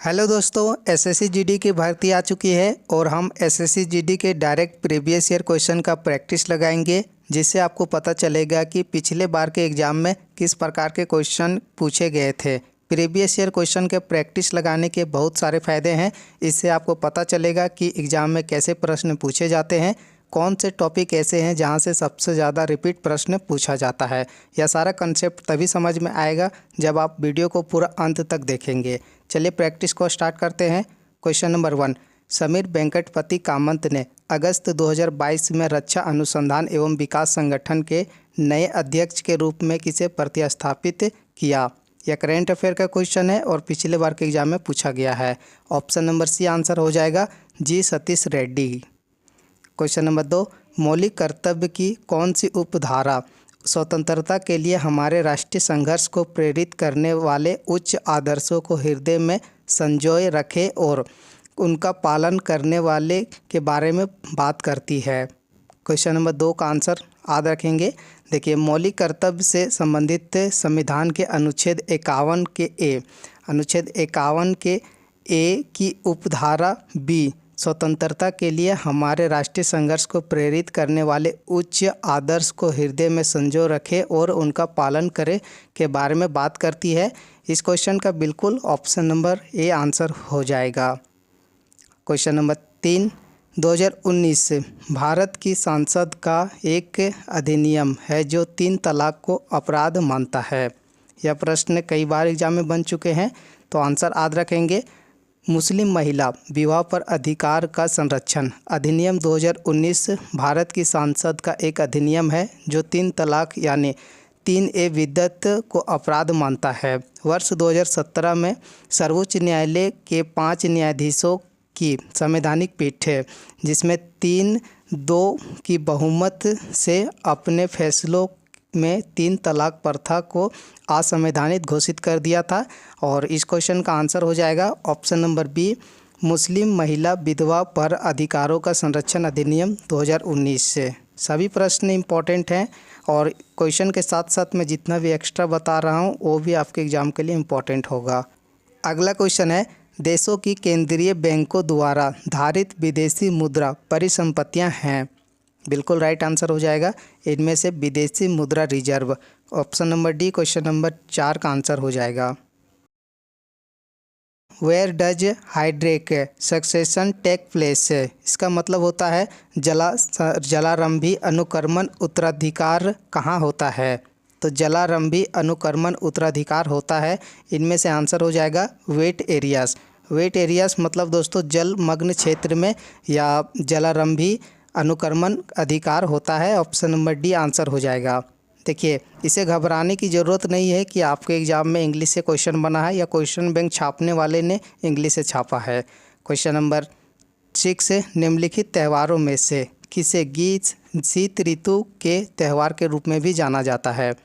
Hello दोस्तों, SSC GD की भर्ती आ चुकी है और हम एसएससी जीडी के डायरेक्ट प्रीवियस ईयर क्वेश्चन का प्रैक्टिस लगाएंगे, जिससे आपको पता चलेगा कि पिछले बार के एग्ज़ाम में किस प्रकार के क्वेश्चन पूछे गए थे। प्रीवियस ईयर क्वेश्चन के प्रैक्टिस लगाने के बहुत सारे फ़ायदे हैं। इससे आपको पता चलेगा कि एग्ज़ाम में कैसे प्रश्न पूछे जाते हैं, कौन से टॉपिक ऐसे हैं जहां से सबसे ज़्यादा रिपीट प्रश्न पूछा जाता है। यह सारा कंसेप्ट तभी समझ में आएगा जब आप वीडियो को पूरा अंत तक देखेंगे। चलिए प्रैक्टिस को स्टार्ट करते हैं। क्वेश्चन नंबर 1, समीर वेंकटपति कामत ने अगस्त 2022 में रक्षा अनुसंधान एवं विकास संगठन के नए अध्यक्ष के रूप में किसे प्रतिस्थापित किया। यह करेंट अफेयर का क्वेश्चन है और पिछले बार के एग्जाम में पूछा गया है। ऑप्शन नंबर सी आंसर हो जाएगा, जी सतीश रेड्डी। क्वेश्चन नंबर 2, मौलिक कर्तव्य की कौन सी उपधारा स्वतंत्रता के लिए हमारे राष्ट्रीय संघर्ष को प्रेरित करने वाले उच्च आदर्शों को हृदय में संजोए रखे और उनका पालन करने वाले के बारे में बात करती है। क्वेश्चन नंबर 2 का आंसर याद रखेंगे। देखिए, मौलिक कर्तव्य से संबंधित संविधान के अनुच्छेद 51 के ए की उपधारा बी स्वतंत्रता के लिए हमारे राष्ट्रीय संघर्ष को प्रेरित करने वाले उच्च आदर्श को हृदय में संजो रखे और उनका पालन करे के बारे में बात करती है। इस क्वेश्चन का बिल्कुल ऑप्शन नंबर ए आंसर हो जाएगा। क्वेश्चन नंबर 3, 2019 से भारत की संसद का एक अधिनियम है जो 3 तलाक को अपराध मानता है। यह प्रश्न कई बार एग्जाम में बन चुके हैं, तो आंसर याद रखेंगे। मुस्लिम महिला विवाह पर अधिकार का संरक्षण अधिनियम 2019 भारत की संसद का एक अधिनियम है जो 3 तलाक यानी 3A विद्वत को अपराध मानता है। वर्ष 2017 में सर्वोच्च न्यायालय के 5 न्यायाधीशों की संवैधानिक पीठ है, जिसमें 3-2 की बहुमत से अपने फैसलों में 3 तलाक प्रथा को असंवैधानिक घोषित कर दिया था। और इस क्वेश्चन का आंसर हो जाएगा ऑप्शन नंबर बी, मुस्लिम महिला विधवा पर अधिकारों का संरक्षण अधिनियम 2019 से। सभी प्रश्न इंपॉर्टेंट हैं और क्वेश्चन के साथ साथ मैं जितना भी एक्स्ट्रा बता रहा हूँ वो भी आपके एग्जाम के लिए इम्पॉर्टेंट होगा। अगला क्वेश्चन है, देशों की केंद्रीय बैंकों द्वारा धारित विदेशी मुद्रा परिसंपत्तियाँ हैं। बिल्कुल राइट आंसर हो जाएगा, इनमें से विदेशी मुद्रा रिजर्व। Option number D question number 4 का आंसर हो जाएगा। Where does hydrarch succession take place, इसका मतलब होता है जलारंभी अनुक्रमण उत्तराधिकार कहाँ होता है। तो जलारंभी अनुक्रमण उत्तराधिकार होता है, इनमें से आंसर हो जाएगा वेट एरियाज। वेट एरियाज मतलब दोस्तों जलमग्न क्षेत्र में या जलारंभी अनुक्रमण अधिकार होता है। ऑप्शन नंबर डी आंसर हो जाएगा। देखिए, इसे घबराने की ज़रूरत नहीं है कि आपके एग्ज़ाम में इंग्लिश से क्वेश्चन बना है या क्वेश्चन बैंक छापने वाले ने इंग्लिश से छापा है। क्वेश्चन नंबर 6, निम्नलिखित त्योहारों में से किसे शीत ऋतु के त्यौहार के रूप में भी जाना जाता है।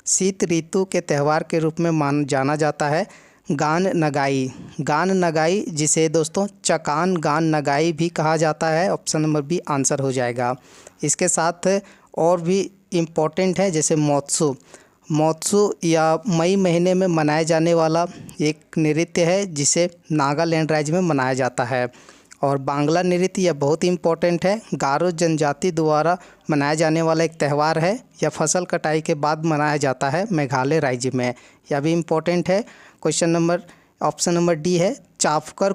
शीत ऋतु के त्यौहार के रूप में जाना जाता है गान नगाई, जिसे दोस्तों चकान गान नगाई भी कहा जाता है। ऑप्शन नंबर बी आंसर हो जाएगा। इसके साथ और भी इम्पोर्टेंट है, जैसे महोत्सव या मई महीने में मनाए जाने वाला एक नृत्य है जिसे नागालैंड राज्य में मनाया जाता है। और बांग्ला नृत्य यह बहुत इम्पोर्टेंट है, गारो जनजाति द्वारा मनाया जाने वाला एक त्यौहार है। यह फसल कटाई के बाद मनाया जाता है मेघालय राज्य में, यह भी इम्पोर्टेंट है। Question number option number D है चापकर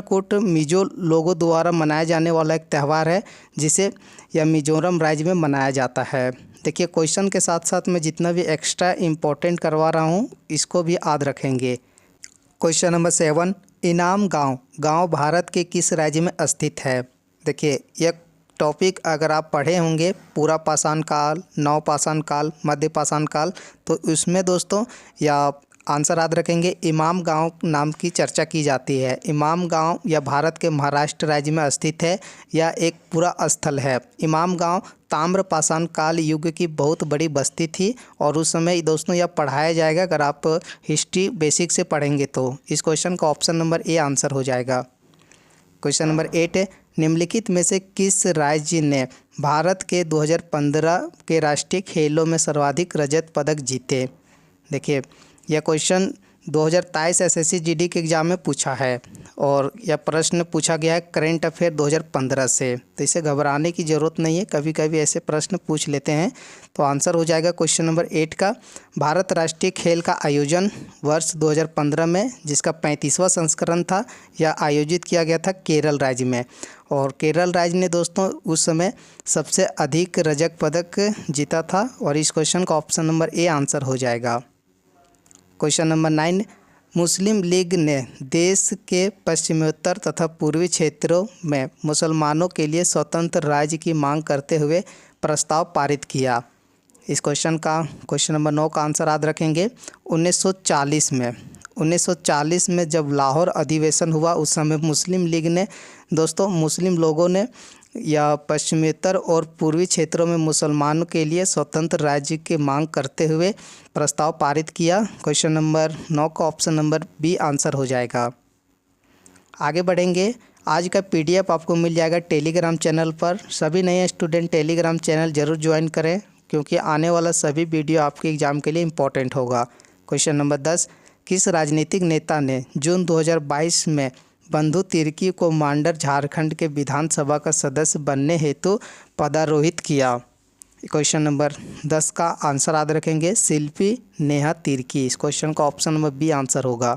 कूट मिजो लोगों द्वारा मनाया जाने वाला एक त्यौहार है जिसे यह मिजोरम राज्य में मनाया जाता है। देखिए, क्वेश्चन के साथ साथ मैं जितना भी एक्स्ट्रा इम्पोर्टेंट करवा रहा हूँ इसको भी याद रखेंगे। क्वेश्चन नंबर 7, इनाम गांव भारत के किस राज्य में स्थित है। देखिए, यह टॉपिक अगर आप पढ़े होंगे पूरा पाषाण काल, नव पाषाण काल, मध्य पाषाण काल, तो उसमें दोस्तों या आंसर याद रखेंगे, इमाम गांव नाम की चर्चा की जाती है। इमाम गांव यह भारत के महाराष्ट्र राज्य में स्थित है। यह एक पूरा स्थल है। इमाम गांव ताम्र पाषाण काल युग की बहुत बड़ी बस्ती थी और उस समय दोस्तों यह पढ़ाया जाएगा अगर आप हिस्ट्री बेसिक से पढ़ेंगे तो। इस क्वेश्चन का ऑप्शन नंबर ए आंसर हो जाएगा। क्वेश्चन नंबर 8 है, निम्नलिखित में से किस राज्य ने भारत के 2015 के राष्ट्रीय खेलों में सर्वाधिक रजत पदक जीते। देखिए, यह क्वेश्चन 2023 एसएससी जीडी के एग्ज़ाम में पूछा है और यह प्रश्न पूछा गया है करंट अफेयर 2015 से। तो इसे घबराने की ज़रूरत नहीं है, कभी कभी ऐसे प्रश्न पूछ लेते हैं। तो आंसर हो जाएगा क्वेश्चन नंबर 8 का। भारत राष्ट्रीय खेल का आयोजन वर्ष 2015 में, जिसका 35वां संस्करण था, यह आयोजित किया गया था केरल राज्य में। और केरल राज्य ने दोस्तों उस समय सबसे अधिक रजत पदक जीता था। और इस क्वेश्चन का ऑप्शन नंबर ए आंसर हो जाएगा। क्वेश्चन नंबर 9, मुस्लिम लीग ने देश के पश्चिमोत्तर तथा पूर्वी क्षेत्रों में मुसलमानों के लिए स्वतंत्र राज्य की मांग करते हुए प्रस्ताव पारित किया। इस क्वेश्चन नंबर 9 का आंसर याद रखेंगे। 1940 में जब लाहौर अधिवेशन हुआ, उस समय मुस्लिम लीग ने दोस्तों मुस्लिम लोगों ने या पश्चिमोत्तर और पूर्वी क्षेत्रों में मुसलमानों के लिए स्वतंत्र राज्य की मांग करते हुए प्रस्ताव पारित किया। क्वेश्चन नंबर 9 का ऑप्शन नंबर बी आंसर हो जाएगा। आगे बढ़ेंगे। आज का पीडीएफ आपको मिल जाएगा टेलीग्राम चैनल पर। सभी नए स्टूडेंट टेलीग्राम चैनल जरूर ज्वाइन करें, क्योंकि आने वाला सभी वीडियो आपके एग्ज़ाम के लिए इम्पोर्टेंट होगा। क्वेश्चन नंबर 10, किस राजनीतिक नेता ने जून 2022 में बंधु तिर्की को मांडर झारखंड के विधानसभा का सदस्य बनने हेतु पदारोहित किया? क्वेश्चन नंबर 10 का आंसर याद रखेंगे, शिल्पी नेहा तिर्की। इस क्वेश्चन का ऑप्शन नंबर बी आंसर होगा।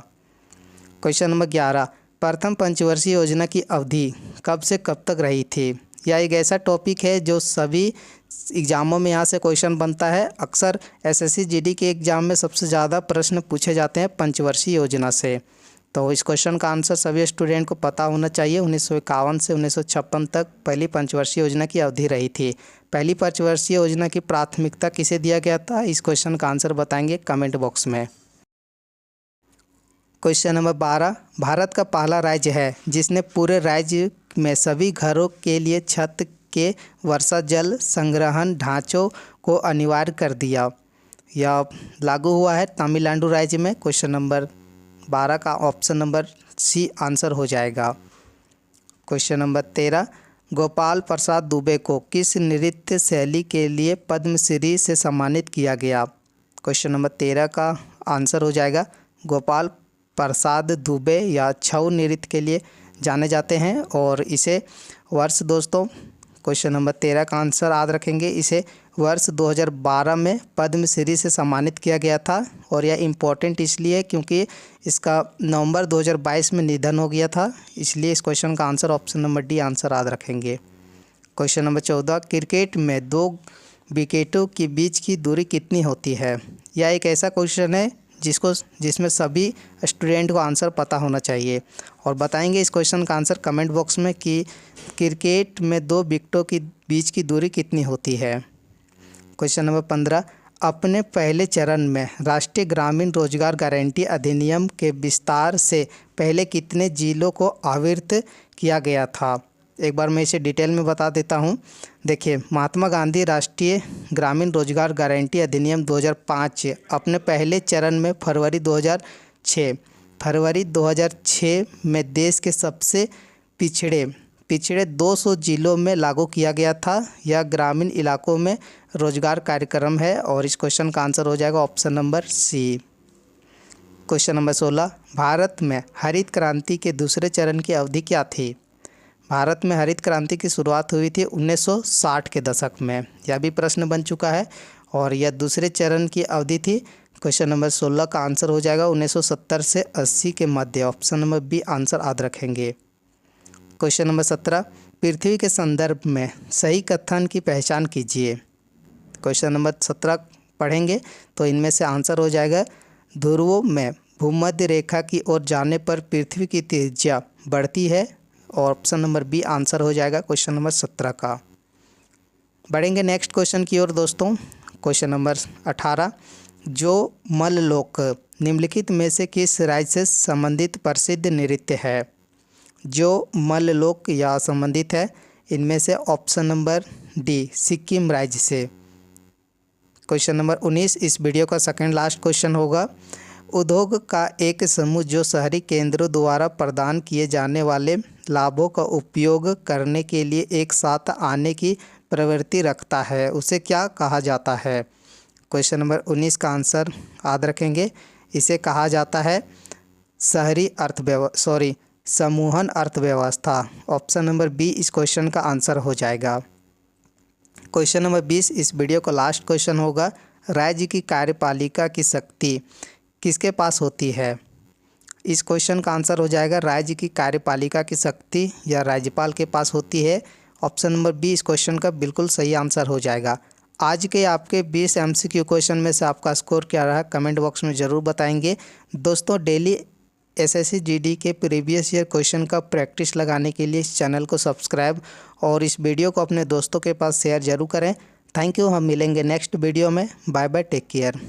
क्वेश्चन नंबर 11, प्रथम पंचवर्षीय योजना की अवधि कब से कब तक रही थी? यह एक ऐसा टॉपिक है जो सभी एग्ज़ामों में यहाँ से क्वेश्चन बनता है। अक्सर एसएससी जीडी के एग्ज़ाम में सबसे ज़्यादा प्रश्न पूछे जाते हैं पंचवर्षीय योजना से। तो इस क्वेश्चन का आंसर सभी स्टूडेंट को पता होना चाहिए। 1951 से 1956 तक पहली पंचवर्षीय योजना की अवधि रही थी। पहली पंचवर्षीय योजना की प्राथमिकता किसे दिया गया था? इस क्वेश्चन का आंसर बताएंगे कमेंट बॉक्स में। क्वेश्चन नंबर 12, भारत का पहला राज्य है जिसने पूरे राज्य में सभी घरों के लिए छत के वर्षा जल संग्रहण ढांचों को अनिवार्य कर दिया। यह लागू हुआ है तमिलनाडु राज्य में। क्वेश्चन नंबर 12 का ऑप्शन नंबर सी आंसर हो जाएगा। क्वेश्चन नंबर 13, गोपाल प्रसाद दुबे को किस नृत्य शैली के लिए पद्मश्री से सम्मानित किया गया? क्वेश्चन नंबर 13 का आंसर हो जाएगा गोपाल प्रसाद दुबे या छऊ नृत्य के लिए जाने जाते हैं। और इसे वर्ष दोस्तों क्वेश्चन नंबर 13 का आंसर याद रखेंगे, इसे वर्ष 2012 में पद्मश्री से सम्मानित किया गया था। और यह इम्पोर्टेंट इसलिए क्योंकि इसका नवंबर 2022 में निधन हो गया था, इसलिए इस क्वेश्चन का answer option number D answer याद रखेंगे। क्वेश्चन नंबर 14, क्रिकेट में 2 विकेटों के बीच की दूरी कितनी होती है? यह एक ऐसा क्वेश्चन है जिसमें सभी स्टूडेंट को आंसर पता होना चाहिए। और बताएंगे इस क्वेश्चन का आंसर कमेंट बॉक्स में कि क्रिकेट में 2 विकेटों के बीच की दूरी कितनी होती है। क्वेश्चन नंबर 15, अपने पहले चरण में राष्ट्रीय ग्रामीण रोजगार गारंटी अधिनियम के विस्तार से पहले कितने जिलों को आवृत किया गया था? एक बार मैं इसे डिटेल में बता देता हूँ। देखिए, महात्मा गांधी राष्ट्रीय ग्रामीण रोजगार गारंटी अधिनियम 2005 अपने पहले चरण में फरवरी 2006 में देश के सबसे पिछड़े 200 जिलों में लागू किया गया था। यह ग्रामीण इलाकों में रोजगार कार्यक्रम है। और इस क्वेश्चन का आंसर हो जाएगा option number C. Question number 16, Bharat में हरित क्रांति के दूसरे चरण की अवधि क्या थी? भारत में हरित क्रांति की शुरुआत हुई थी 1960 के दशक में। यह भी प्रश्न बन चुका है और यह दूसरे चरण की अवधि थी। क्वेश्चन नंबर 16 का आंसर हो जाएगा 1970 से 80 के मध्य। ऑप्शन नंबर बी आंसर याद रखेंगे। क्वेश्चन नंबर 17, पृथ्वी के संदर्भ में सही कथन की पहचान कीजिए। क्वेश्चन नंबर 17 पढ़ेंगे तो इनमें से आंसर हो जाएगा, ध्रुवों में भूमध्य रेखा की ओर जाने पर पृथ्वी की त्रिज्या बढ़ती है। और ऑप्शन नंबर बी आंसर हो जाएगा क्वेश्चन नंबर 17 का। बढ़ेंगे नेक्स्ट क्वेश्चन की ओर दोस्तों। क्वेश्चन नंबर 18, जो मल्ललोक निम्नलिखित में से किस राज्य से संबंधित प्रसिद्ध नृत्य है? जो मल्ललोक या संबंधित है, इनमें से ऑप्शन नंबर डी सिक्किम राज्य से। क्वेश्चन नंबर 19 इस वीडियो का सेकंड लास्ट क्वेश्चन होगा। उद्योग का एक समूह जो शहरी केंद्रों द्वारा प्रदान किए जाने वाले लाभों का उपयोग करने के लिए एक साथ आने की प्रवृत्ति रखता है, उसे क्या कहा जाता है? क्वेश्चन नंबर 19 का आंसर याद रखेंगे, इसे कहा जाता है समूहन अर्थव्यवस्था। ऑप्शन नंबर बी इस क्वेश्चन का आंसर हो जाएगा। क्वेश्चन नंबर 20, इस वीडियो का लास्ट क्वेश्चन होगा, राज्य की कार्यपालिका की शक्ति किसके पास होती है? इस क्वेश्चन का आंसर हो जाएगा राज्य की कार्यपालिका की शक्ति या राज्यपाल के पास होती है। ऑप्शन नंबर बी इस क्वेश्चन का बिल्कुल सही आंसर हो जाएगा। आज के आपके 20 MCQ क्वेश्चन में से आपका स्कोर क्या रहा कमेंट बॉक्स में ज़रूर बताएंगे। दोस्तों डेली SSC GD के प्रीवियस ईयर क्वेश्चन का प्रैक्टिस लगाने के लिए इस चैनल को सब्सक्राइब और इस वीडियो को अपने दोस्तों के पास शेयर ज़रूर करें। Thank you. हम मिलेंगे नेक्स्ट वीडियो में। Bye bye, take care.